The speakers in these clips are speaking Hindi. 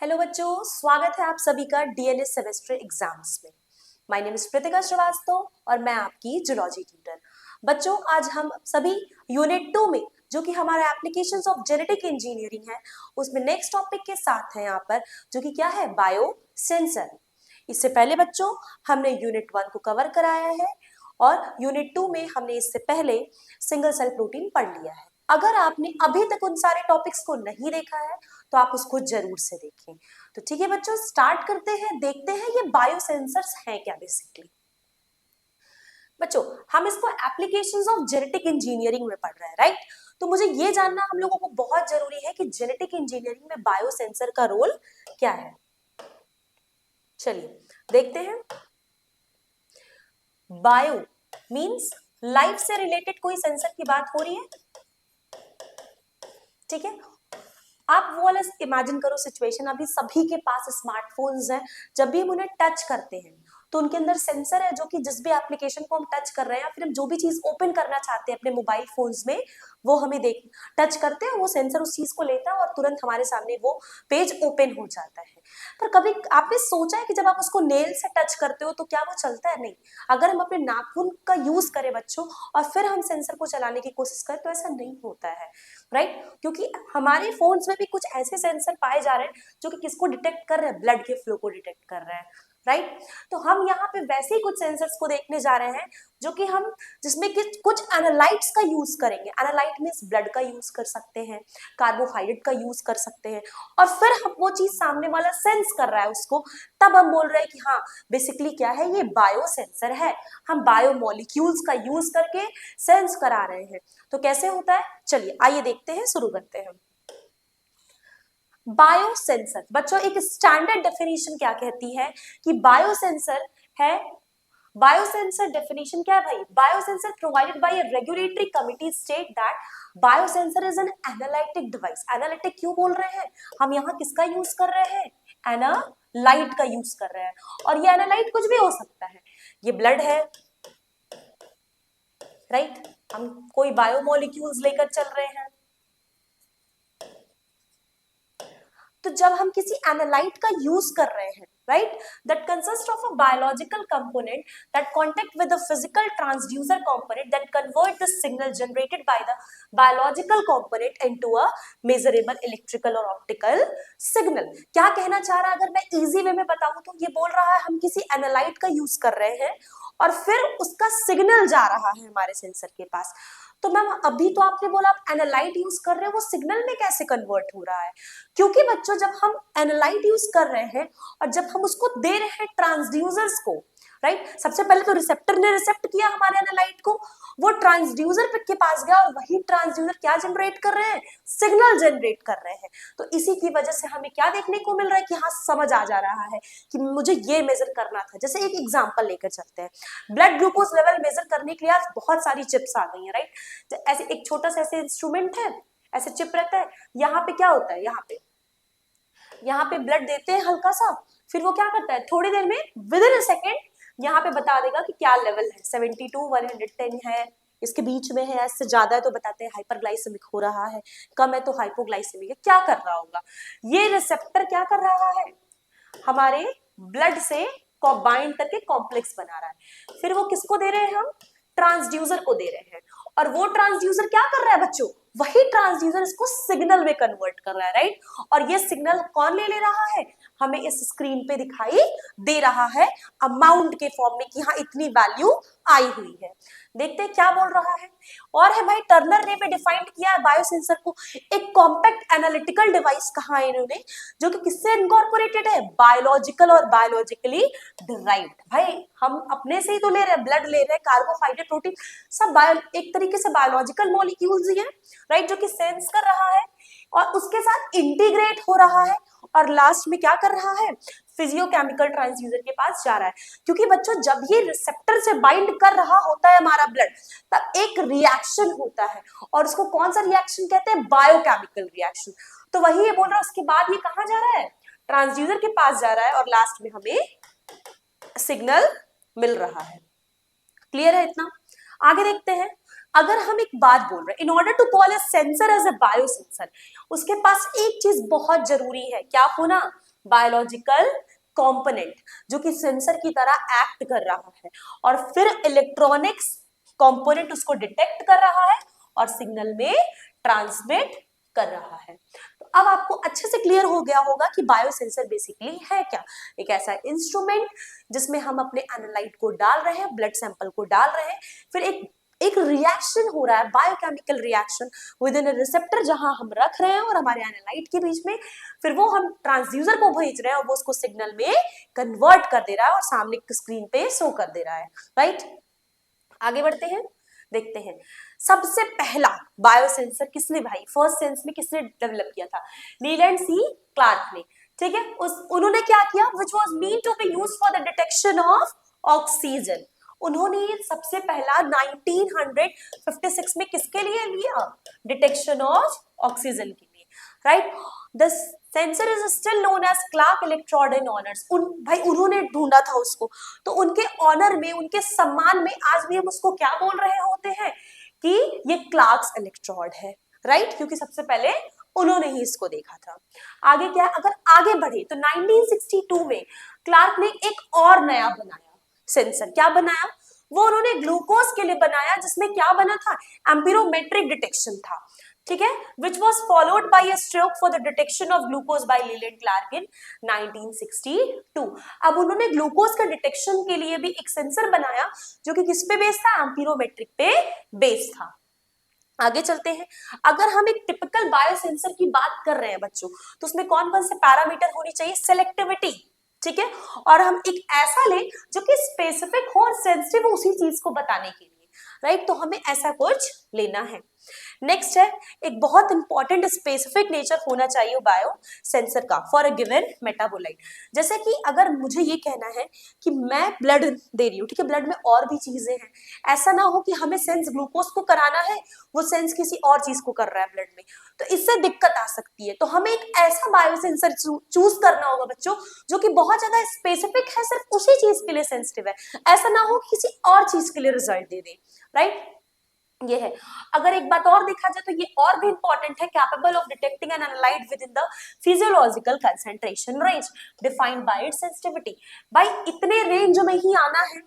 हेलो बच्चों, स्वागत है आप सभी का डीएलएड सेमेस्टर एग्जाम्स में। My name is Preetika Srivastava और मैं आपकी जूलॉजी ट्यूटर। बच्चों, आज हम सभी यूनिट 2 में जो कि हमारा एप्लीकेशंस ऑफ जेनेटिक इंजीनियरिंग है उसमें नेक्स्ट टॉपिक के साथ है यहाँ पर, जो कि क्या है, बायो सेंसर। इससे पहले बच्चों हमने यूनिट 1 को कवर कराया है और यूनिट 2 में हमने इससे पहले सिंगल सेल प्रोटीन पढ़ लिया है। अगर आपने अभी तक उन सारे टॉपिक्स को नहीं देखा है तो आप उसको जरूर से देखें। तो ठीक है बच्चों, स्टार्ट करते हैं, देखते हैं ये बायोसेंसर्स हैं क्या बेसिकली। बच्चों, हम इसको एप्लीकेशंस ऑफ जेनेटिक इंजीनियरिंग में पढ़ रहे हैं, राइट? तो मुझे ये जानना हम लोगों को बहुत जरूरी है कि जेनेटिक इंजीनियरिंग में बायोसेंसर का रोल क्या है। चलिए देखते हैं। बायो मींस लाइफ से रिलेटेड कोई सेंसर की बात हो रही है, ठीक है? आप वो वाला इमेजिन करो सिचुएशन, अभी सभी के पास स्मार्टफोन्स हैं। जब भी हम उन्हें टच करते हैं तो उनके अंदर सेंसर है, जो कि जिस भी एप्लीकेशन को हम टच कर रहे हैं या फिर हम जो भी चीज ओपन करना चाहते हैं अपने मोबाइल फोन्स में, वो हमें देख टच करते हैं, वो सेंसर उस चीज को लेता है और तुरंत हमारे सामने वो पेज ओपन हो जाता है। पर कभी आपने सोचा है कि जब आप उसको नेल से टच करते हो तो क्या वो चलता है? नहीं। अगर हम अपने नाखून का यूज करें बच्चों और फिर हम सेंसर को चलाने की कोशिश करें तो ऐसा नहीं होता है, राइट? क्योंकि हमारे फोन्स में भी कुछ ऐसे सेंसर पाए जा रहे हैं जो कि किसको डिटेक्ट कर रहे हैं, ब्लड के फ्लो को डिटेक्ट कर रहे हैं, राइट? तो हम यहाँ पे वैसे ही कुछ सेंसर्स को देखने जा रहे हैं जो कि हम जिसमें कि कुछ एनालाइट्स का यूज करेंगे। एनालाइट मींस ब्लड का यूज कर सकते हैं, कार्बोहाइड्रेट का यूज कर सकते हैं, और फिर हम वो चीज सामने वाला सेंस कर रहा है उसको, तब हम बोल रहे हैं कि हाँ बेसिकली क्या है, ये बायो सेंसर है। हम बायो मॉलिक्यूल्स का यूज करके सेंस करा रहे हैं। तो कैसे होता है, चलिए आइए देखते हैं, शुरू करते हैं। बायोसेंसर बच्चों, एक स्टैंडर्ड डेफिनेशन क्या कहती है कि बायोसेंसर है। बायोसेंसर डेफिनेशन क्या है भाई? Biosensor provided by a regulatory committee state that biosensor is an analytic device. Analytic क्यों बोल रहे हैं? हम यहाँ किसका यूज कर रहे हैं? एनालाइट का यूज कर रहे हैं। और ये एनालाइट कुछ भी हो सकता है। ये ब्लड है, राइट? हम कोई बायोमोलिक्यूल्स लेकर चल रहे हैं। तो जब हम किसी एनालाइट का यूज कर रहे हैं, right, that consist of a biological component that contact with the physical transducer component that convert the signal generated by the biological component into a measurable electrical और ऑप्टिकल सिग्नल। क्या कहना चाह रहा है, अगर मैं इजी वे में बताऊं तो ये बोल रहा है हम किसी एनालाइट का यूज कर रहे हैं और फिर उसका सिग्नल जा रहा है हमारे सेंसर के पास। तो मैम अभी तो आपने बोला आप एनालाइट यूज कर रहे हो, वो सिग्नल में कैसे कन्वर्ट हो रहा है? क्योंकि बच्चों जब हम एनालाइट यूज कर रहे हैं और जब हम उसको दे रहे हैं ट्रांसड्यूसर्स को, राइट, सबसे पहले तो रिसेप्टर ने रिसेप्ट किया हमारे एनालाइट को, वो ट्रांसड्यूसर के पास गया और वही ट्रांसड्यूसर क्या जनरेट कर रहे हैं? सिग्नल जनरेट कर रहे हैं। तो इसी की वजह से हमें क्या देखने को मिल रहा है कि हाँ समझ आ जा रहा है कि मुझे ये मेजर करना था। जैसे एक एग्जांपल लेकर चलते हैं, ब्लड ग्लूकोज लेवल मेजर करने के लिए आज बहुत सारी चिप्स आ गई हैं, राइट? ऐसे एक छोटा सा ऐसे इंस्ट्रूमेंट है, ऐसे चिप रहता है, यहाँ पे क्या होता है, यहाँ पे ब्लड देते हैं हल्का सा, फिर वो क्या करता है, थोड़ी देर में विद इन अ सेकेंड यहाँ पे बता देगा कि क्या लेवल है, 72 110 है, इसके बीच में है, इससे ज्यादा है तो बताते हैं हाइपरग्लाइसेमिक हो रहा है, कम है तो हाइपोग्लाइसेमिक है। क्या कर रहा होगा ये रिसेप्टर? क्या कर रहा है, हमारे ब्लड से बाइंड करके कॉम्प्लेक्स बना रहा है। फिर वो किसको दे रहे हैं हम? ट्रांसड्यूसर को दे रहे हैं। और वो ट्रांसड्यूसर क्या कर रहा है बच्चों? वही ट्रांसड्यूसर इसको सिग्नल में कन्वर्ट कर रहा है, राइट? और ये सिग्नल कौन ले रहा है? हमें इस स्क्रीन पे दिखाई दे रहा है अमाउंट के फॉर्म में कि हाँ इतनी वैल्यू आई हुई है। देखते हैं क्या बोल रहा है। और है भाई, टर्नर ने भी डिफाइंड किया है बायोसेंसर को, एक कॉम्पैक्ट एनालिटिकल डिवाइस कहा है इन्होंने, जो कि किससे इनकॉर्पोरेटेड है? बायोलॉजिकल और बायोलॉजिकली डिराइव्ड। भाई हम अपने से ही तो ले रहे हैं, ब्लड ले रहे हैं, कार्बोहाइड्रेट, प्रोटीन, सब एक तरीके से बायोलॉजिकल मॉलिक्यूल्स ही है, राइट, जो कि सेंस कर रहा है और उसके साथ इंटीग्रेट हो रहा है और लास्ट में क्या कर रहा है? फिजियोकेमिकल ट्रांसड्यूसर के पास जा रहा है। क्योंकि बच्चों जब ये रिसेप्टर से बाइंड कर रहा होता है हमारा ब्लड, तब एक रिएक्शन होता है और उसको कौन सा रिएक्शन कहते हैं? Biochemical reaction. तो वही ये बोल रहा है, उसके बाद ये कहाँ जा रहा है? ट्रांसड्यूसर के पास जा रहा है और लास्ट में हमें सिग्नल मिल रहा है। क्लियर है इतना? आगे देखते हैं। अगर हम एक बात बोल रहे हैं, in order to call a sensor as a biosensor, उसके पास एक चीज बहुत जरूरी है, क्या होना? बायोलॉजिकल कंपोनेंट जो कि सेंसर की तरह एक्ट कर रहा है, और फिर इलेक्ट्रॉनिक्स कंपोनेंट उसको डिटेक्ट कर रहा है और सिग्नल में ट्रांसमिट कर रहा है। तो अब आपको अच्छे से क्लियर हो गया होगा कि बायोसेंसर बेसिकली है क्या। एक ऐसा इंस्ट्रूमेंट जिसमें हम अपने एनालाइट को डाल रहे हैं, ब्लड सैंपल को डाल रहे हैं, फिर एक रिएक्शन हो रहा है, biochemical reaction with in receptor जहां हम रख रहे हैं और हमारे एनालाइट के बीच में, फिर वो हम ट्रांसड्यूसर को भेज रहे हैं और वो उसको सिग्नल में कन्वर्ट कर दे रहा है और सामने स्क्रीन पे शो कर दे रहा है, राइट। आगे बढ़ते हैं, देखते हैं सबसे पहला बायोसेंसर किसने भाई फर्स्ट सेंस में किसने डेवलप किया था, नीलैंड सी क्लार्क ने, ठीक है। उन्होंने क्या किया, which was mean to be use for the detection of oxygen. उन्होंने सबसे पहला 1956 में किसके लिए लिया, डिटेक्शन ऑफ ऑक्सीजन के लिए, right. The sensor is still known as Clark electrode in honours. भाई उन्होंने ढूंढा था उसको, तो उनके ऑनर में, उनके सम्मान में आज भी हम उसको क्या बोल रहे होते हैं कि ये क्लार्क्स इलेक्ट्रोड है, राइट, क्योंकि सबसे पहले उन्होंने ही इसको देखा था। आगे क्या, अगर आगे बढ़े तो 1962 में क्लार्क ने एक और नया बनाया सेंसर। क्या बनाया, वो उन्होंने ग्लूकोज के लिए बनाया, जिसमें क्या बना था, एम्पिरोमेट्रिक डिटेक्शन था, ठीक है, which was followed by a stroke for the detection of glucose by Leland Clark in 1962। अब उन्होंने ग्लूकोज का डिटेक्शन के लिए भी एक सेंसर बनाया जो कि किस पे बेस था, एम्पिरोमेट्रिक पे बेस था। आगे चलते हैं, अगर हम एक टिपिकल बायोसेंसर की बात कर रहे हैं बच्चों, तो उसमें कौन कौन से पैरामीटर होनी चाहिए, सिलेक्टिविटी, ठीक है, और हम एक ऐसा लें जो कि स्पेसिफिक हो और सेंसिटिव हो उसी चीज को बताने के लिए, राइट, तो हमें ऐसा कुछ लेना है। नेक्स्ट है, एक बहुत इंपॉर्टेंट स्पेसिफिक नेचर होना चाहिए बायो सेंसर का फॉर अ गिवन मेटाबोलाइट। जैसे कि अगर मुझे ये कहना है कि मैं ब्लड दे रही हूँ, ठीक है, ब्लड में और भी चीजें हैं, ऐसा ना हो कि हमें सेंस ग्लूकोज को कराना है, वो सेंस किसी और चीज को कर रहा है ब्लड में, तो इससे दिक्कत आ सकती है। तो हमें एक ऐसा बायो सेंसर चूज करना होगा बच्चों जो कि बहुत ज्यादा स्पेसिफिक है, सिर्फ उसी चीज के लिए सेंसिटिव है, ऐसा ना हो किसी और चीज के लिए रिजल्ट दे दे, राइट, ये है। अगर एक बात और देखा जाए तो ये और भी इंपॉर्टेंट है, capable of detecting an analyte within the physiological concentration range defined by its sensitivity. भाई इतने रेंज में ही आना है,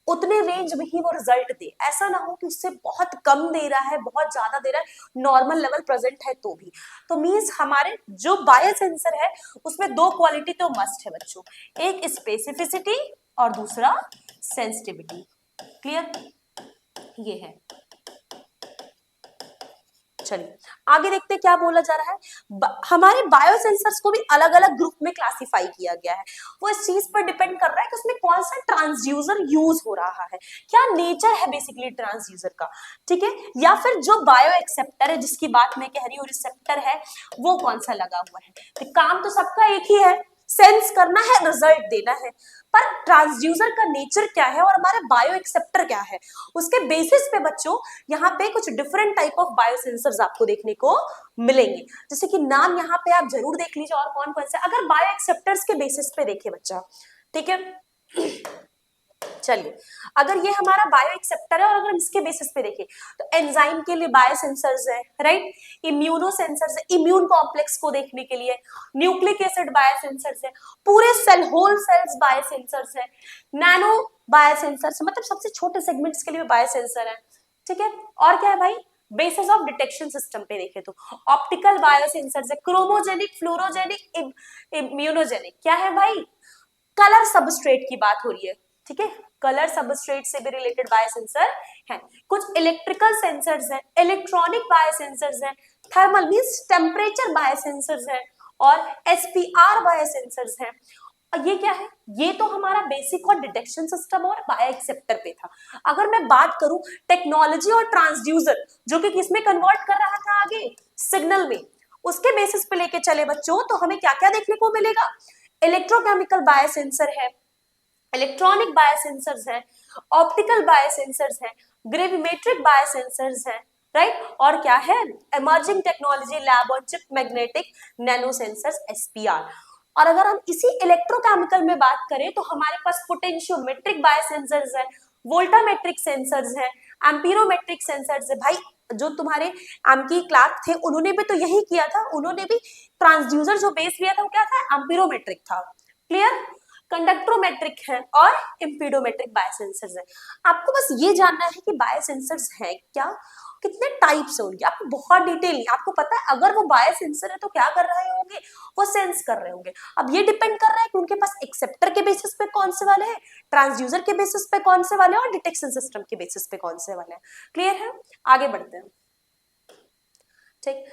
उतने रेंज में ही वो रिजल्ट दे, ऐसा ना हो कि उससे बहुत कम दे रहा है, बहुत ज्यादा दे रहा है, नॉर्मल लेवल प्रेजेंट है तो भी। तो मींस हमारे जो बायो सेंसर है उसमें दो क्वालिटी तो मस्ट है बच्चों, एक स्पेसिफिसिटी और दूसरा सेंसिटिविटी। क्लियर, ये है। चलिए आगे देखते हैं क्या बोला जा रहा है। हमारे बायोसेंसर्स को भी अलग अलग ग्रुप में क्लासिफाई किया गया है। वो इस चीज पर डिपेंड कर रहा है कि उसमें कौन सा ट्रांसड्यूसर यूज हो रहा है, क्या नेचर है बेसिकली ट्रांसड्यूसर का, ठीक है, या फिर जो बायो एक्सेप्टर है जिसकी बात मैं कह रही हूँ, रिसेप्टर है, वो कौन सा लगा हुआ है। तो काम तो सबका एक ही है, सेंस करना है, रिजल्ट देना है, पर ट्रांसड्यूसर का नेचर क्या है और हमारा बायो एक्सेप्टर क्या है, उसके बेसिस पे बच्चों यहाँ पे कुछ डिफरेंट टाइप ऑफ बायोसेंसर्स आपको देखने को मिलेंगे। जैसे कि नाम यहाँ पे आप जरूर देख लीजिए और कौन कौन से, अगर बायो एक्सेप्टर्स के बेसिस पे देखे बच्चा, ठीक है। चलिए, अगर ये हमारा बायो एक्सेप्टर है और अगर हम इसके बेसिस पे देखें तो एंजाइम के लिए बायो सेंसर्स है, राइट, इम्यूनो सेंसर्स है इम्यून कॉम्प्लेक्स को देखने के लिए, न्यूक्लिक एसिड बायो सेंसर्स है, पूरे cell whole cells biosensors है, नैनो बायो सेंसर्स, मतलब सबसे छोटे सेगमेंट्स के लिए बायो सेंसर है, ठीक है। और क्या है भाई, बेसिस ऑफ डिटेक्शन सिस्टम पे देखे तो ऑप्टिकल बायो सेंसर्स है, क्रोमोजेनिक, फ्लोरोजेनिक, इम्यूनोजेनिक, क्या है भाई, कलर सबस्ट्रेट की बात हो रही है, ठीक है, कलर सबस्ट्रेट से भी रिलेटेड बायोसेंसर है। कुछ इलेक्ट्रिकल सेंसर्स हैं, इलेक्ट्रॉनिक बायोसेंसर्स हैं, थर्मल मींस टेम्परेचर बायोसेंसर्स हैं, और एसपीआर बायोसेंसर्स हैं। और ये क्या है, ये तो हमारा बेसिक और डिटेक्शन सिस्टम और बायो एक्सेप्टर पे था। अगर मैं बात करूं टेक्नोलॉजी और ट्रांसड्यूसर जो कि किसमें कन्वर्ट कर रहा था आगे, सिग्नल में, उसके बेसिस पे लेके चले बच्चों, तो हमें क्या क्या देखने को मिलेगा, इलेक्ट्रोकेमिकल बायोसेंसर है, इलेक्ट्रॉनिक बायोसेंसर्स हैं, ऑप्टिकल बायोसेंसर्स हैं, ग्रेविमेट्रिक बायोसेंसर्स हैं, राइट, और क्या है, emerging technology lab on chip magnetic nano sensors SPR. और अगर हम इसी इलेक्ट्रोकेमिकल में बात करें तो हमारे पास पोटेंशियोमेट्रिक बायोसेंसर्स है, वोल्टामेट्रिक सेंसर्स हैं, एम्पीरोमेट्रिक सेंसर्स है। भाई जो तुम्हारे एमकी क्लार्क थे उन्होंने भी तो यही किया था, उन्होंने भी ट्रांसड्यूसर जो बेस लिया था वो क्या था, एम्पीरोमेट्रिक था। क्लियर? कंडक्ट्रोमेट्रिक है और इम्पीडोमेट्रिक बायोसेंसर्स है। आपको बस ये जानना है कि बायोसेंसर्स है क्या, कितने टाइप्स होंगे, आपको बहुत डिटेल नहीं, आपको पता है अगर वो बायोसेंसर है तो क्या कर रहे होंगे, वो सेंस कर रहे होंगे। अब ये डिपेंड कर रहा है कि उनके पास एक्सेप्टर के बेसिस पे कौन से वाले हैं, ट्रांसड्यूसर के बेसिस पे कौन से वाले हैं और डिटेक्शन सिस्टम के बेसिस पे कौन से वाले हैं। क्लियर है? आगे बढ़ते हैं। ठीक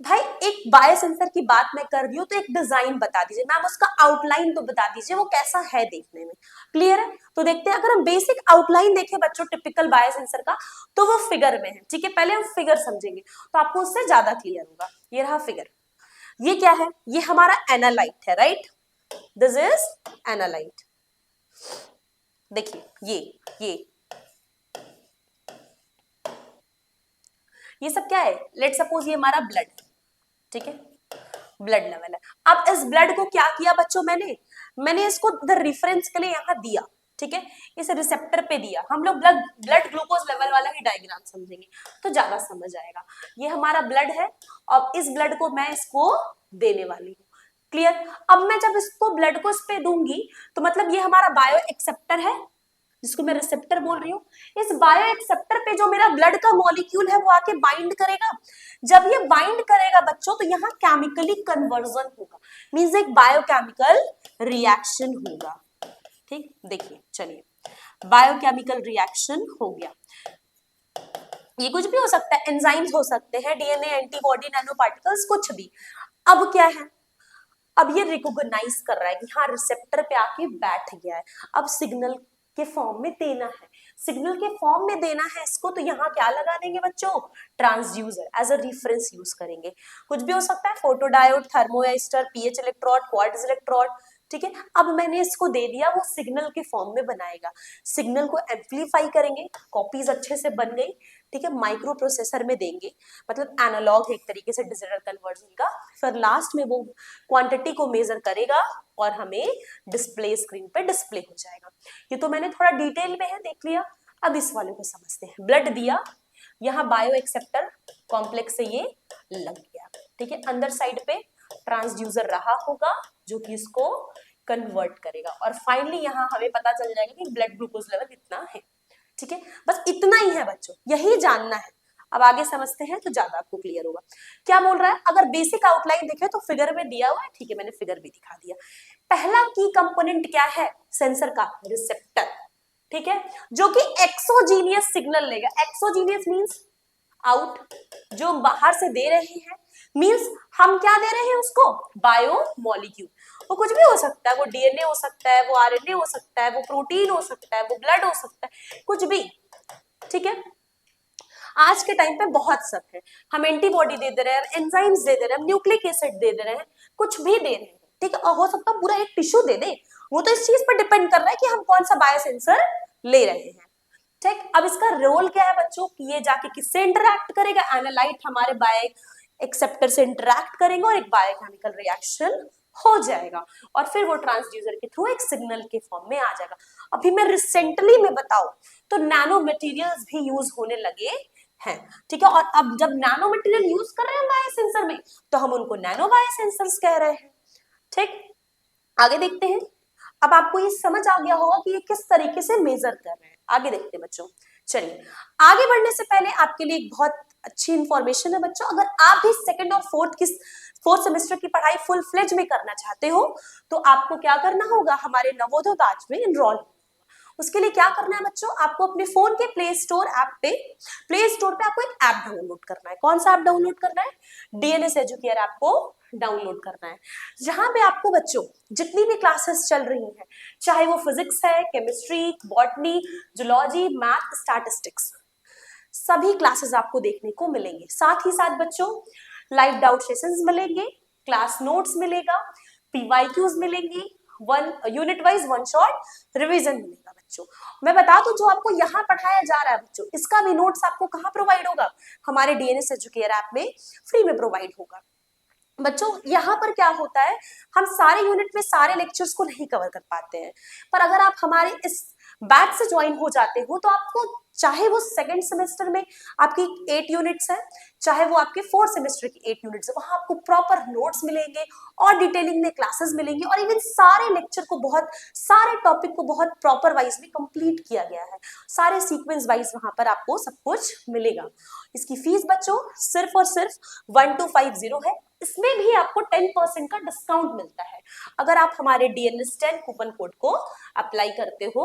भाई, एक बायोसेंसर की बात मैं कर रही हूँ तो एक डिजाइन बता दीजिए मैम, उसका आउटलाइन तो बता दीजिए वो कैसा है देखने में। क्लियर है? तो देखते हैं, अगर हम बेसिक आउटलाइन देखें बच्चों टिपिकल बायोसेंसर का, तो वो फिगर में है। ठीक है, पहले हम फिगर समझेंगे तो आपको उससे ज्यादा क्लियर होगा। ये रहा फिगर। ये क्या है? ये हमारा एनालाइट है, राइट? This is analyte. देखिए ये सब क्या है? लेट सपोज ये हमारा ब्लड, ठीक है, ब्लड लेवल है। अब इस ब्लड को क्या किया बच्चों, मैंने इसको द रेफरेंस के लिए यहाँ दिया। ठीक है, इस रिसेप्टर पे दिया। हम लोग ब्लड ग्लूकोज लेवल वाला ही डायग्राम समझेंगे तो ज्यादा समझ आएगा। ये हमारा ब्लड है और इस ब्लड को मैं इसको देने वाली हूँ। क्लियर? अब मैं जब इसको ब्लड को इस पे दूंगी तो मतलब ये हमारा बायो एक्सेप्टर है जिसको मैं रिसेप्टर बोल रही हूँ। इस बायो एक्सेप्टर पे जो मेरा ब्लड का मॉलिक्यूल है वो आके बाइंड करेगा। जब ये बाइंड करेगा बच्चों तो यहाँ केमिकली कन्वर्जन होगा, मींस एक बायोकेमिकल रिएक्शन होगा। ठीक, देखिए चलिए, बायोकेमिकल रिएक्शन हो गया। ये कुछ भी हो सकता है, एंजाइम्स हो सकते हैं, डीएनए, एंटीबॉडी, नैनो पार्टिकल्स, कुछ भी। अब क्या है, अब ये रिकॉग्नाइज कर रहा है कि हाँ रिसेप्टर पे आके बैठ गया है। अब सिग्नल के फॉर्म में देना है, सिग्नल के फॉर्म में देना है इसको, तो यहाँ क्या लगा देंगे बच्चों, transducer as a reference use करेंगे। कुछ भी हो सकता है, photodiode, thermistor, pH electrode, quartz electrode. ठीक है, अब मैंने इसको दे दिया, वो सिग्नल के फॉर्म में बनाएगा। सिग्नल को एम्पलीफाई करेंगे, कॉपीज अच्छे से बन गई। ठीक है, माइक्रो प्रोसेसर में देंगे, मतलब एनालॉग एक तरीके से डिजिटल कन्वर्जन का। फिर लास्ट में वो क्वांटिटी को मेजर करेगा और हमें डिस्प्ले स्क्रीन पे डिस्प्ले हो जाएगा। ये तो मैंने थोड़ा डिटेल में है देख लिया। अब इस वाले को समझते हैं। ब्लड दिया, यहाँ बायो एक्सेप्टर कॉम्प्लेक्स से ये लग गया। ठीक है, अंदर साइड पे ट्रांसड्यूसर रहा होगा जो कि इसको कन्वर्ट करेगा और फाइनली यहाँ हमें पता चल जाएगा कि ब्लड ग्लूकोज लेवल इतना है। ठीक है, बस इतना ही है बच्चों, यही जानना है। अब आगे समझते हैं तो ज्यादा आपको क्लियर होगा। क्या बोल रहा है, अगर बेसिक आउटलाइन देखें तो फिगर में दिया हुआ है। ठीक है, मैंने फिगर भी दिखा दिया। पहला की कंपोनेंट क्या है सेंसर का, रिसेप्टर। ठीक है, जो कि एक्सोजीनियस सिग्नल लेगा। एक्सोजीनियस मींस आउट, जो बाहर से दे रहे हैं, मींस हम क्या दे रहे हैं उसको, बायो मॉलिक्यूल। वो कुछ भी हो सकता है, वो डीएनए हो सकता है, वो आरएनए हो सकता है, वो प्रोटीन हो सकता है, वो ब्लड हो सकता है, कुछ भी। ठीक है, आज के टाइम पे बहुत सब है, हम एंटीबॉडी दे दे रहे हैं, एंजाइम्स दे दे रहे हैं, हम न्यूक्लिक एसिड दे दे रहे हैं, कुछ भी दे रहे हैं। ठीक है, और हो सकता है पूरा एक टिश्यू दे दे, वो तो इस चीज पर डिपेंड कर रहा है कि हम कौन सा बायोसेंसर ले रहे हैं। ठीक, अब इसका रोल क्या है बच्चों, कि ये जाके किससे इंटरैक्ट करेगा, एनालाइट हमारे बायो एक्सेप्टर से इंटरैक्ट करेंगे और एक बायोकेमिकल रिएक्शन हो जाएगा और फिर वो ट्रांसड्यूसर के थ्रू एक सिग्नल के फॉर्म में आ जाएगा। अभी मैं रिसेंटली में बताऊं तो नैनो मटेरियल्स भी यूज होने लगे हैं। ठीक है, और अब जब नैनो मटेरियल यूज कर रहे हैं बायोसेंसर में तो हम उनको नैनो बायोसेंसर्स कह रहे हैं। ठीक, आगे देखते हैं। अब आपको ये समझ आ गया होगा कि ये किस तरीके से मेजर कर रहे हैं। आगे देखते हैं बच्चों। चलिए, आगे बढ़ने से पहले आपके लिए एक बहुत अच्छी इंफॉर्मेशन है बच्चों। अगर आप भी सेकंड और फोर्थ सेमेस्टर की पढ़ाई फुल फ्लेज में करना चाहते हो तो आपको क्या करना होगा, हमारे नवोदय बैच में एनरोल। उसके लिए क्या करना है बच्चों, आपको अपने फोन के प्ले स्टोर पे आपको एक ऐप डाउनलोड करना है। कौन सा ऐप डाउनलोड करना है, डीएनएस एजुकेयर ऐप को डाउनलोड करना है। जहां पे आपको बच्चों जितनी भी क्लासेस चल रही हैं, चाहे वो फिजिक्स है, chemistry, botany, zoology, math, statistics, सभी क्लासेस आपको देखने को मिलेंगे। साथ ही साथ बच्चों लाइव डाउट सेशंस मिलेंगे, क्लास नोट्स मिलेगा, पीवाईक्यूज मिलेंगी, one unit wise one shot revision मिलेगा बच्चों। मैं बता दूं जो आपको यहाँ पढ़ाया जा रहा है बच्चों, इसका भी नोट्स आपको कहाँ प्रोवाइड होगा, हमारे डीएनएस एजुकेयर ऐप में फ्री में प्रोवाइड होगा। बच्चों यहाँ पर क्या होता है, हम सारे यूनिट में सारे लेक्चर्स को नहीं कवर कर पाते हैं, पर अगर आप हमारे इस बैच से ज्वाइन हो जाते हो तो आपको चाहे वो सेकेंड सेमेस्टर में आपकी 8 यूनिट्स है, चाहे वो आपके 4 सेमेस्टर की 8 यूनिट्स है, वहां आपको प्रॉपर नोट्स मिलेंगे और डिटेलिंग में क्लासेस मिलेंगी और इवन सारे लेक्चर को बहुत, सारे टॉपिक को बहुत प्रॉपर वाइज में कंप्लीट किया गया है, सारे सीक्वेंस वाइज वहां पर आपको सब कुछ मिलेगा। इसकी फीस बच्चों सिर्फ और सिर्फ 1250 है। इसमें भी आपको 10% का डिस्काउंट मिलता है अगर आप हमारे DNS10 कूपन कोड को अप्लाई करते हो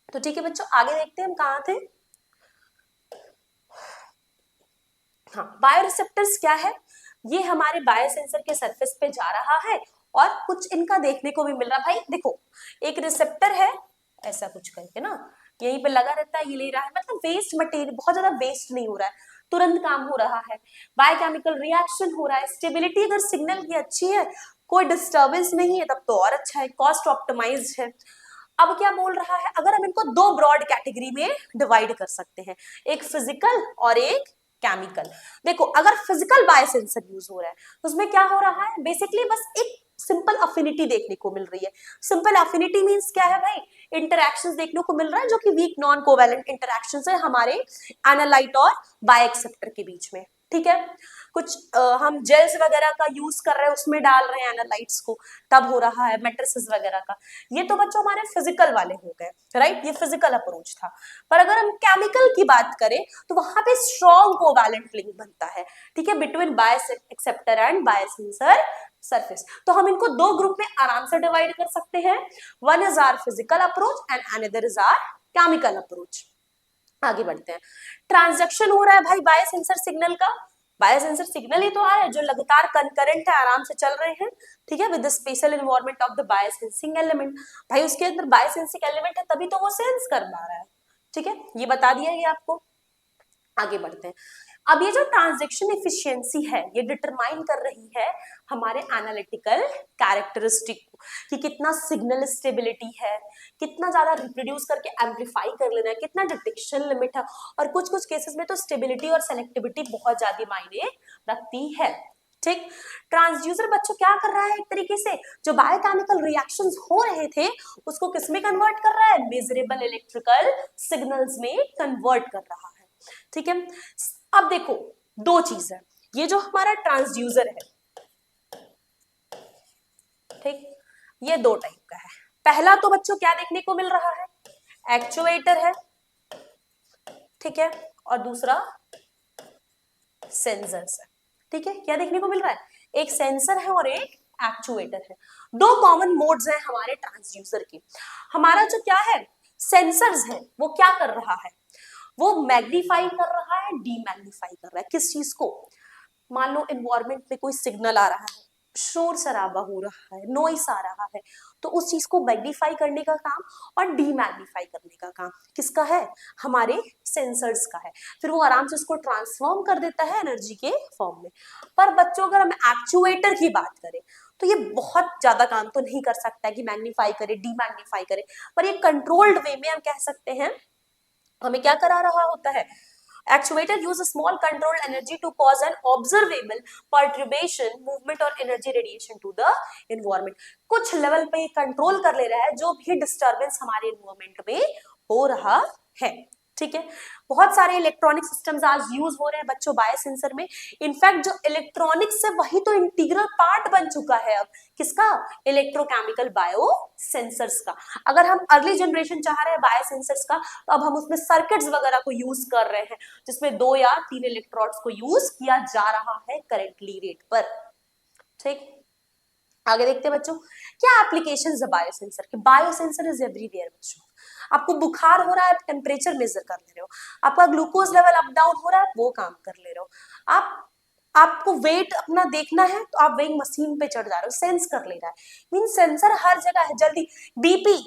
तो ठीक है बच्चों, आगे देखते हैं हम कहाँ थे। हाँ, बायोरिसेप्टर्स क्या है, ये हमारे बायोसेंसर के सरफेस पे जा रहा है और कुछ इनका देखने को भी मिल रहा है। भाई देखो, एक रिसेप्टर है ऐसा कुछ करके ना, यहीं पे लगा रहता है, ये ले रहा है, मतलब वेस्ट मटेरियल, बहुत ज्यादा वेस्ट नहीं हो रहा है, तुरंत काम हो रहा है, बायोकेमिकल रिएक्शन हो रहा है, स्टेबिलिटी अगर सिग्नल की अच्छी है, कोई डिस्टर्बेंस नहीं है, तब तो और अच्छा है, कॉस्ट ऑप्टिमाइज्ड है। अब क्या बोल रहा है, अगर हम इनको दो ब्रॉड कैटेगरी में डिवाइड कर सकते हैं, एक फिजिकल और एक केमिकल। देखो, अगर फिजिकल बायोसेंसर यूज हो रहा है तो उसमें क्या हो रहा है, बेसिकली बस एक सिंपल अफिनिटी देखने को मिल रही है। सिंपल अफिनिटी मींस क्या है भाई, इंटरैक्शंस देखने को मिल रहा है जो कि वीक नॉन कोवैलेंट इंटरैक्शंस है हमारे एनालाइट और बायोएक्सेप्टर के बीच में। ठीक है, कुछ हम जेल्स वगैरह का यूज कर रहे हैं, उसमें डाल रहे हैं एनालाइट्स को, तब हो रहा है मैट्रिसेस वगैरह का। ये तो बच्चों हमारे फिजिकल वाले हो गए, राइट, ये फिजिकल अप्रोच था। पर अगर हम केमिकल की बात करें तो वहां पे स्ट्रॉन्ग कोवैलेंट लिंक बनता है, ठीक है, बिटवीन बायोएक्सेप्टर एंड बायोसेंसर सरफेस। तो हम इनको दो ग्रुप में आराम से डिवाइड कर सकते हैं, one is our physical approach and another is our chemical approach. आगे बढ़ते हैं, ट्रांजैक्शन हो रहा है भाई बायोसेंसर सिग्नल का, बायोसेंसर सिग्नल ही तो आ रहा है जो लगातार कंकरेंट है, आराम से चल रहे हैं, ठीक है, with the special environment of the biosensing element. भाई उसके अंदर बायोसेंसिंग एलिमेंट है तभी तो वो सेंस कर पा रहा है, ठीक है, ये बता दिया ये आपको। आगे बढ़ते हैं, अब ये जो ट्रांजैक्शन एफिशिएंसी है ये डिटरमाइन कर रही है हमारे एनालिटिकल कैरेक्टरिस्टिक को, कि कितना सिग्नल स्टेबिलिटी है, कितना ज्यादा रिप्रोड्यूस करके एम्पलीफाई कर लेना है, कितना डिटेक्शन लिमिट है, और कुछ कुछ केसेस में तो स्टेबिलिटी और सेलेक्टिविटी बहुत ज्यादा मायने रखती है। ठीक, ट्रांसड्यूसर बच्चों क्या कर रहा है, एक तरीके से जो बायोकेमिकल रिएक्शंस हो रहे थे उसको किस में कन्वर्ट कर रहा है, मेजरेबल इलेक्ट्रिकल सिग्नल्स में कन्वर्ट कर रहा है। ठीक है, अब देखो दो चीज है, ये जो हमारा ट्रांसड्यूसर है, ठीक, ये दो टाइप का है। पहला तो बच्चों क्या देखने को मिल रहा है, एक्चुएटर है, ठीक है, और दूसरा सेंसर्स है। ठीक है, क्या देखने को मिल रहा है, एक सेंसर है और एक एक्चुएटर है। दो कॉमन मोड्स हैं हमारे ट्रांसड्यूसर के। हमारा जो क्या है सेंसर्स है वो क्या कर रहा है, वो मैग्नीफाई कर रहा है, डीमैग्नीफाई कर रहा है, किस चीज को, मान लो एनवायरमेंट में कोई सिग्नल आ रहा है, शोर शराबा हो रहा है, नॉइस आ रहा है, तो उस चीज को मैग्नीफाई करने का काम और डीमैग्नीफाई करने का काम किसका है, हमारे सेंसर्स का है। फिर वो आराम से उसको ट्रांसफॉर्म कर देता है एनर्जी के फॉर्म में। पर बच्चों अगर हम एक्चुएटर की बात करें तो ये बहुत ज्यादा काम तो नहीं कर सकता है कि मैग्नीफाई करे, डीमैग्नीफाई करे, पर ये कंट्रोल्ड वे में हम कह सकते हैं हमें क्या करा रहा होता है, actuator use a small controlled energy to cause an observable perturbation, movement और energy radiation to the environment। कुछ लेवल पे कंट्रोल कर ले रहा है जो भी डिस्टर्बेंस हमारे एनवायरमेंट में हो रहा है। ठीक है, बहुत सारे इलेक्ट्रॉनिक सिस्टम्स आज यूज हो रहे हैं बच्चों बायोसेंसर में। इनफैक्ट जो इलेक्ट्रॉनिक्स है वही तो इंटीग्रल पार्ट बन चुका है अब किसका, इलेक्ट्रोकेमिकल बायो सेंसर्स का। अगर हम अर्ली जनरेशन चाह रहे हैं बायोसेंसर्स का तो अब हम उसमें सर्किट्स वगैरह को यूज कर रहे हैं जिसमें 2 या 3 इलेक्ट्रोड्स को यूज किया जा रहा है करेंटली रेट पर। ठीक, आगे देखते हैं बच्चों, क्या एप्लीकेशंस है बायोसेंसर के। बायोसेंसर इज एवरीवेयर बच्चों। आपको बुखार हो रहा है, आप टेम्परेचर मेजर कर ले रहे हो, आपका ग्लूकोज लेवल अप डाउन हो रहा है, वो काम कर ले रहे हो, आपको वेट अपना देखना है तो आप वेइंग मशीन पे चढ़ जा रहे हो, सेंस कर ले रहा है। मीन सेंसर हर जगह है, जल्दी बीपी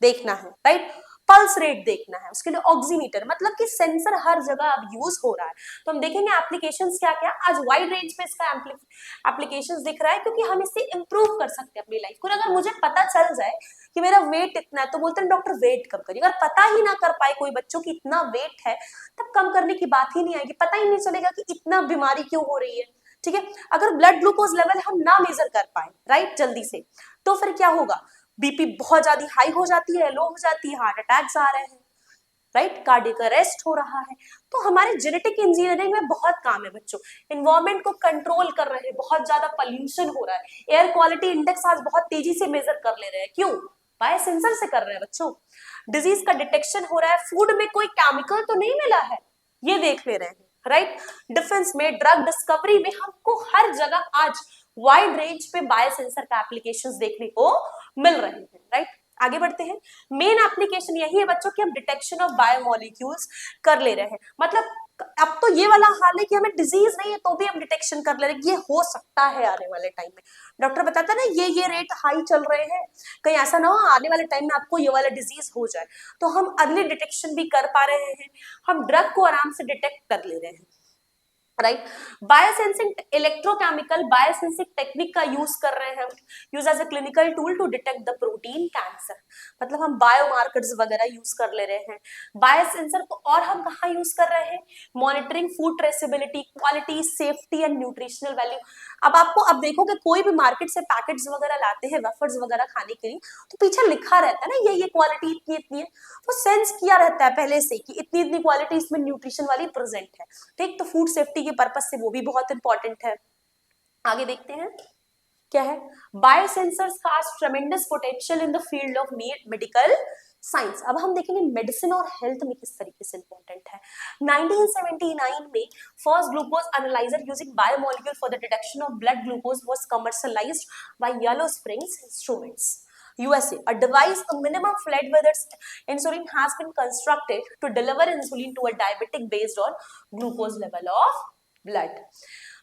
देखना है, राइट, पल्स रेट देखना है, उसके लिए ऑक्सीमीटर, मतलब कि सेंसर हर जगह अब यूज हो रहा है। तो हम देखेंगे एप्लीकेशंस क्या क्या, आज वाइड रेंज पे इसका एप्लीकेशंस दिख रहा है क्योंकि हम इससे इंप्रूव कर सकते हैं अपनी लाइफ को। अगर मुझे पता चल जाए कि मेरा वेट इतना है तो बोलते हैं डॉक्टर वेट कम करिए, अगर पता ही ना कर पाए कोई बच्चों की इतना वेट है तब कम करने की बात ही नहीं आएगी, पता ही नहीं चलेगा कि इतना बीमारी क्यों हो रही है। ठीक है, अगर ब्लड ग्लूकोज लेवल हम ना मेजर कर पाए राइट जल्दी से तो फिर क्या होगा, बीपी बहुत ज्यादा हाई हो जाती है, लो हो जाती है, हार्ट अटैक्स आ रहे हैं, राइट, कार्डियक अरेस्ट हो रहा है। तो हमारे जेनेटिक इंजीनियरिंग में बहुत काम है बच्चों, इन्वायरमेंट को कंट्रोल कर रहे हैं, बहुत ज्यादा पॉल्यूशन हो रहा है, एयर क्वालिटी इंडेक्स आज बहुत तेजी से मेजर कर ले रहे हैं, क्यों? बायो सेंसर से कर रहे हैं बच्चों। डिजीज का डिटेक्शन हो रहा है, फूड में कोई केमिकल तो नहीं मिला है, ये देख ले रहे हैं, राइट। डिफेंस में, ड्रग डिस्कवरी में हमको हर जगह आज वाइड रेंज पे बायो सेंसर का एप्लीकेशंस देखने को मिल रहे हैं, राइट। आगे बढ़ते हैं। मेन एप्लीकेशन यही है बच्चों कि हम डिटेक्शन ऑफ बायोमोलिक्यूल्स कर ले रहे हैं, मतलब अब तो ये वाला हाल है कि हमें डिजीज नहीं है तो भी हम डिटेक्शन कर ले रहे हैं, ये हो सकता है आने वाले टाइम में। डॉक्टर बताता है ना ये रेट हाई चल रहे हैं, कहीं ऐसा ना हो आने वाले टाइम में आपको ये वाला डिजीज हो जाए, तो हम अर्ली डिटेक्शन भी कर पा रहे हैं, हम ड्रग को आराम से डिटेक्ट कर ले रहे हैं, right. Biosensing electrochemical biosensing technique का यूज कर रहे हैं, use as a clinical tool to detect the protein cancer, मतलब हम बायोमार्कर्स वगैरह यूज कर ले रहे हैं बायोसेंसर को। और हम कहाँ यूज कर रहे हैं? Monitoring food traceability, quality, safety and nutritional value. अब देखोगे कोई भी मार्केट से पैकेट्स वगैरह लाते हैं वेफर्स वगैरह खाने के लिए, तो पीछे लिखा रहता है ना ये क्वालिटी इतनी इतनी है, वो सेंस किया रहता है पहले से कि इतनी इतनी क्वालिटी इसमें न्यूट्रिशन वाली प्रेजेंट है, ठीक। तो फूड सेफ्टी के पर्पज से वो भी बहुत इंपॉर्टेंट है। आगे देखते हैं क्या है। Biosensors cast tremendous potential in the field of medical science. अब हम देखेंगे मेडिसिन और हेल्थ में किस तरीके से इंपॉर्टेंट है। 1979 में first glucose analyser using biomolecule for the detection of blood glucose was commercialised by Yellow Springs Instruments USA. A device, a minimum flat whether insulin has been constructed to deliver insulin to a diabetic based on glucose level of blood.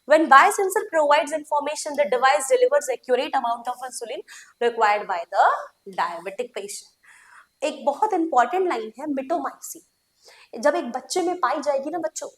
When biosensor provides information, the device delivers accurate amount of insulin required by the diabetic patient. एक बहुत इंपॉर्टेंट लाइन है मिटोमाइसिन, जब एक बच्चे में पाई जाएगी ना बच्चों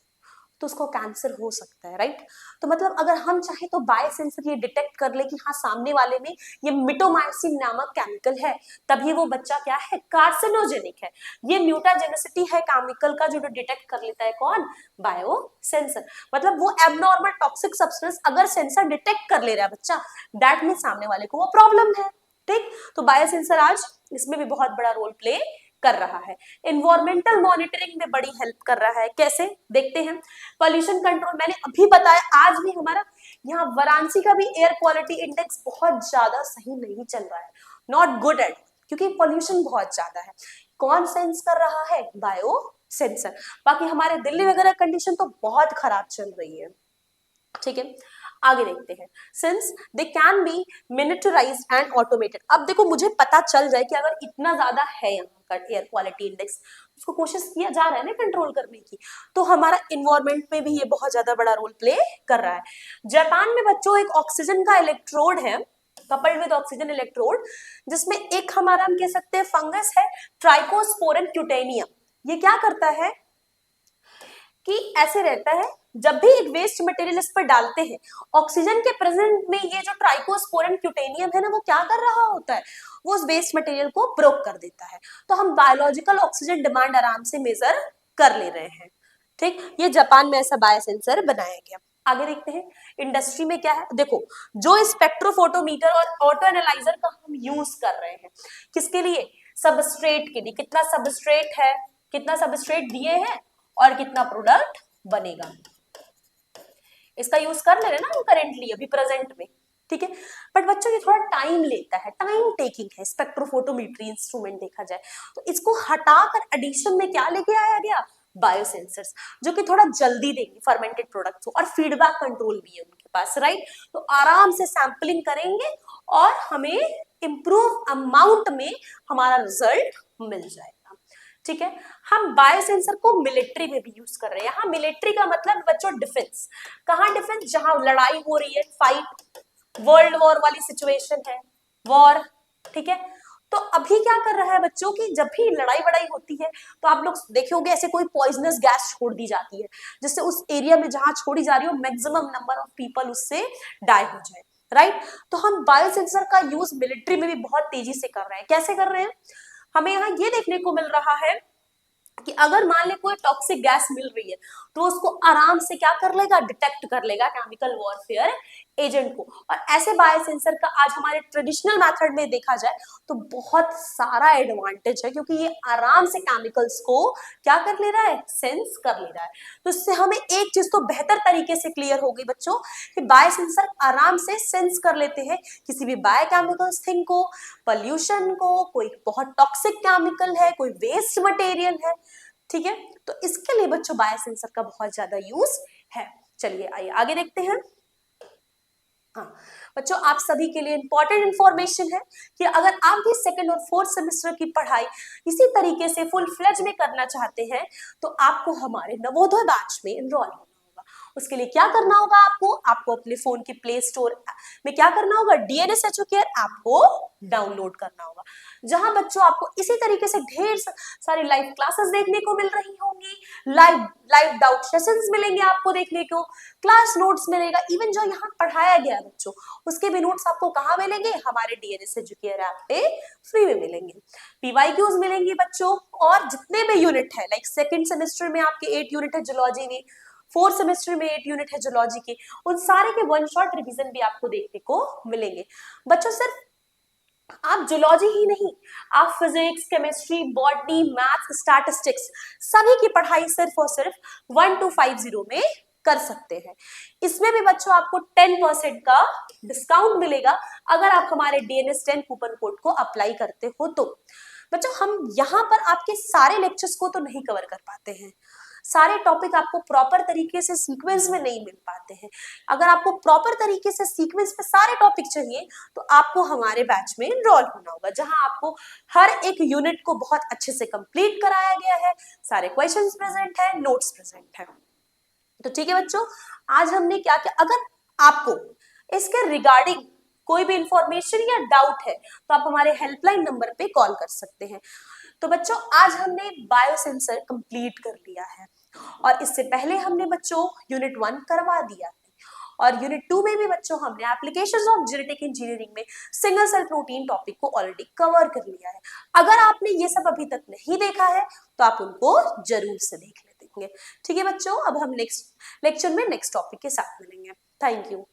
तो उसको कैंसर हो सकता है, राइट। तो मतलब अगर हम चाहे तो बायोसेंसर ये डिटेक्ट कर ले कि हाँ सामने वाले में ये मिटोमाइसिन नामक केमिकल है, तभी वो बच्चा क्या है, कार्सिनोजेनिक है। ये म्यूटाजेनिसिटी है केमिकल का जो डिटेक्ट कर लेता है कौन, बायोसेंसर। मतलब वो एबनॉर्मल टॉक्सिक सब्सटेंस अगर सेंसर डिटेक्ट कर ले रहा है बच्चा, दैट मीन सामने वाले को वो प्रॉब्लम है, ठीक। तो बायोसेंसर आज इसमें भी बहुत बड़ा रोल प्ले कर रहा है। इन्वायरमेंटल मॉनिटरिंग में बड़ी हेल्प कर रहा है, कैसे देखते हैं। पॉल्यूशन कंट्रोल मैंने अभी बताया, आज भी हमारा यहाँ वाराणसी का भी एयर क्वालिटी इंडेक्स बहुत ज्यादा सही नहीं चल रहा है, नॉट गुड एट, क्योंकि पॉल्यूशन बहुत ज्यादा है। कौन सेंस कर रहा है, बायो सेंसर। बाकी हमारे दिल्ली वगैरह कंडीशन तो बहुत खराब चल रही है, ठीक है। आगे देखते हैं। Since they can be miniaturized and automated. अब देखो मुझे पता चल जाए कि अगर इतना ज्यादा है यहाँ का एयर क्वालिटी इंडेक्स, उसको कोशिश किया जा रहा है ना कंट्रोल करने की, तो हमारा इन्वायरमेंट में भी ये बहुत ज्यादा बड़ा रोल प्ले कर रहा है। जापान में बच्चों एक ऑक्सीजन का इलेक्ट्रोड है कपल्ड विद ऑक्सीजन इलेक्ट्रोड, जिसमें एक हमारा हम कह सकते हैं फंगस है ट्राइकोस्पोरम क्यूटेनियम। ये क्या करता है कि ऐसे रहता है, जब भी एक वेस्ट मटेरियल इस पर डालते हैं, ऑक्सीजन के प्रेजेंट में ये जो ट्राइकोस्पोरम क्यूटेनियम है ना, वो क्या कर रहा होता है, वो उस वेस्ट मटेरियल को ब्रोक कर देता है। तो हम बायोलॉजिकल ऑक्सीजन डिमांड आराम से मेजर कर ले रहे हैं, ठीक। ये जापान में ऐसा बायोसेंसर बनाया गया। आगे देखते हैं इंडस्ट्री में क्या है। देखो जो स्पेक्ट्रोफोटोमीटर और ऑटो एनालाइजर का हम यूज कर रहे हैं, किसके लिए, सबस्ट्रेट के लिए। कितना सबस्ट्रेट है, कितना सबस्ट्रेट दिए हैं और कितना प्रोडक्ट बनेगा, इसका यूज कर ले रहे ना हम करेंटली अभी प्रेजेंट में, ठीक है। बट बच्चों ये थोड़ा टाइम लेता है, टाइम टेकिंग है स्पेक्ट्रोफोटोमेट्री इंस्ट्रूमेंट देखा जाए तो। इसको हटाकर एडिशन में क्या लेके आया गया, बायोसेंसर्स, जो कि थोड़ा जल्दी देंगे फर्मेंटेड प्रोडक्ट्स को, और फीडबैक कंट्रोल भी है उनके पास, राइट। तो आराम से सैंपलिंग करेंगे और हमें इंप्रूव अमाउंट में हमारा रिजल्ट मिल जाएगा, ठीक है। हम बायोसेंसर को मिलिट्री में भी यूज कर रहे हैं। यहाँ मिलिट्री का मतलब बच्चों डिफेंस। कहाँ डिफेंस, जहां लड़ाई हो रही है, फाइट, वर्ल्ड वॉर वाली सिचुएशन है, वॉर, ठीक है। तो अभी क्या कर रहा है बच्चों की, जब भी लड़ाई वड़ाई होती है तो आप लोग देखे होंगे ऐसे कोई पॉइजनस गैस छोड़ दी जाती है, जिससे उस एरिया में जहां छोड़ी जा रही हो मैक्सिमम नंबर ऑफ पीपल उससे डाई हो जाए, राइट। तो हम बायोसेंसर का यूज मिलिट्री में भी बहुत तेजी से कर रहे हैं। कैसे कर रहे हैं, हमें यहाँ ये देखने को मिल रहा है कि अगर मान ले कोई टॉक्सिक गैस मिल रही है तो उसको आराम से क्या कर लेगा, डिटेक्ट कर लेगा केमिकल वॉरफेयर एजेंट को। और ऐसे बायोसेंसर का आज हमारे ट्रेडिशनल मेथड में देखा जाए तो बहुत सारा एडवांटेज है, क्योंकि ये आराम से केमिकल्स को क्या कर ले रहा है, सेंस कर ले रहा है। तो इससे हमें एक चीज तो बेहतर तरीके से क्लियर हो गई बच्चों कि बायोसेंसर आराम से सेंस कर लेते हैं किसी भी बायोकेमिकल्स थिंग को, पोल्यूशन को, कोई बहुत टॉक्सिक केमिकल है, कोई वेस्ट मटेरियल है, ठीक है। तो इसके लिए बच्चों बायोसेंसर का बहुत ज्यादा यूज है। चलिए आइए आगे देखते हैं। हाँ बच्चों, आप सभी के लिए इंपॉर्टेंट इंफॉर्मेशन है कि अगर आप भी सेकंड और फोर्थ सेमेस्टर की पढ़ाई इसी तरीके से फुल फ्लेज में करना चाहते हैं तो आपको हमारे नवोदय बैच में एनरोल होना होगा। उसके लिए क्या करना होगा, आपको अपने फोन के प्ले स्टोर में क्या करना होगा, डीएनएस एजुकेयर ऐप को डाउनलोड करना होगा, जहां बच्चों आपको इसी तरीके से ढेर सारी लाइव क्लासेस देखने को मिल रही होंगी, लाइव डाउट सेशंस मिलेंगे आपको देखने को, क्लास नोट्स मिलेगा, इवन जो यहाँ पढ़ाया गया बच्चों उसके भी नोट्स आपको कहाँ मिलेंगे, हमारे डीएनएस एजुकेयर ऐप पे फ्री में मिलेंगे। पीवाईक्यूज मिलेंगे बच्चों, और जितने भी यूनिट है लाइक सेकंड सेमेस्टर में आपके 8 यूनिट है जूलॉजी में, फोर्थ सेमेस्टर में 8 यूनिट है जूलॉजी के, उन सारे के वन शॉट रिवीजन भी आपको देखने को मिलेंगे। बच्चों सिर्फ आप जूलॉजी ही नहीं, आप physics, chemistry, botany, maths, statistics सभी की पढ़ाई सिर्फ और सिर्फ 1250 में कर सकते हैं। इसमें भी बच्चों आपको 10% का डिस्काउंट मिलेगा अगर आप हमारे DNS 10 कूपन कोड को अप्लाई करते हो तो। बच्चों हम यहाँ पर आपके सारे लेक्चर्स को तो नहीं कवर कर पाते हैं, सारे टॉपिक आपको प्रॉपर तरीके से सीक्वेंस में नहीं मिल पाते हैं। अगर आपको प्रॉपर तरीके से सीक्वेंस में सारे टॉपिक चाहिए तो आपको हमारे बैच में एनरोल होना होगा, जहां आपको हर एक यूनिट को बहुत अच्छे से कंप्लीट कराया गया है, सारे क्वेश्चंस प्रेजेंट है, नोट्स प्रेजेंट है। तो ठीक है बच्चों, आज हमने क्या किया, अगर आपको इसके रिगार्डिंग कोई भी इंफॉर्मेशन या डाउट है तो आप हमारे हेल्पलाइन नंबर पे कॉल कर सकते हैं। तो बच्चों आज हमने बायोसेंसर कंप्लीट कर लिया है, और इससे पहले हमने बच्चों यूनिट 1 करवा दिया है, और यूनिट 2 में भी बच्चों हमने एप्लीकेशंस ऑफ जेनेटिक इंजीनियरिंग में सिंगल सेल प्रोटीन टॉपिक को ऑलरेडी कवर कर लिया है। अगर आपने ये सब अभी तक नहीं देखा है तो आप उनको जरूर से देख लेंगे। ठीक है बच्चों, अब हम नेक्स्ट लेक्चर में नेक्स्ट टॉपिक के साथ मिलेंगे। Thank you.